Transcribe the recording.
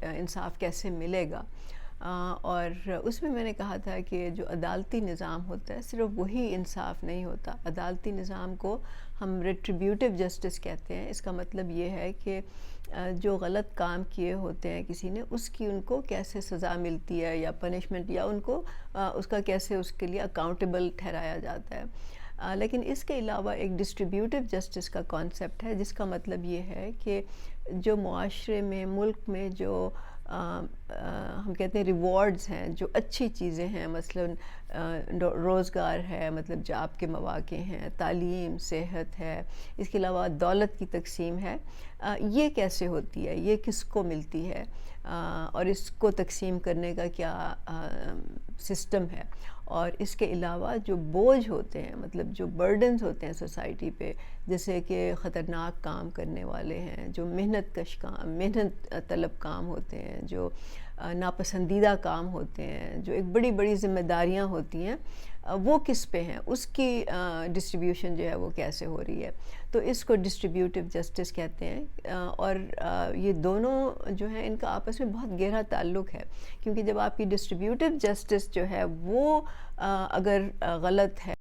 انصاف کیسے ملے گا. اور اس میں نے کہا تھا کہ جو عدالتی نظام ہوتا ہے صرف وہی انصاف نہیں ہوتا. عدالتی نظام کو ہم ریٹریبیوٹیو جسٹس کہتے ہیں. اس کا مطلب یہ ہے کہ جو غلط کام کیے ہوتے ہیں کسی نے اس کی ان کو کیسے سزا ملتی ہے یا پنشمنٹ، یا ان کو اس کا کیسے اس کے لیے اکاؤنٹیبل ٹھہرایا جاتا ہے. لیکن اس کے علاوہ ایک ڈسٹریبیوٹیو جسٹس کا کانسیپٹ ہے، جس کا مطلب یہ ہے کہ جو معاشرے میں، ملک میں جو ہم کہتے ہیں ریوارڈز ہیں، جو اچھی چیزیں ہیں، مثلاً روزگار ہے، مطلب جاب کے مواقع ہیں، تعلیم، صحت ہے، اس کے علاوہ دولت کی تقسیم ہے، یہ کیسے ہوتی ہے، یہ کس کو ملتی ہے، اور اس کو تقسیم کرنے کا کیا سسٹم ہے. اور اس کے علاوہ جو بوجھ ہوتے ہیں، مطلب جو برڈنز ہوتے ہیں سوسائٹی پہ، جیسے کہ خطرناک کام کرنے والے ہیں، جو محنت طلب کام ہوتے ہیں، جو ناپسندیدہ کام ہوتے ہیں، جو ایک بڑی بڑی ذمہ داریاں ہوتی ہیں، وہ کس پہ ہیں، اس کی ڈسٹریبیوشن جو ہے وہ کیسے ہو رہی ہے. تو اس کو ڈسٹریبیوٹیو جسٹس کہتے ہیں. اور یہ دونوں جو ہیں ان کا آپس میں بہت گہرا تعلق ہے، کیونکہ جب آپ کی ڈسٹریبیوٹیو جسٹس جو ہے وہ اگر غلط ہے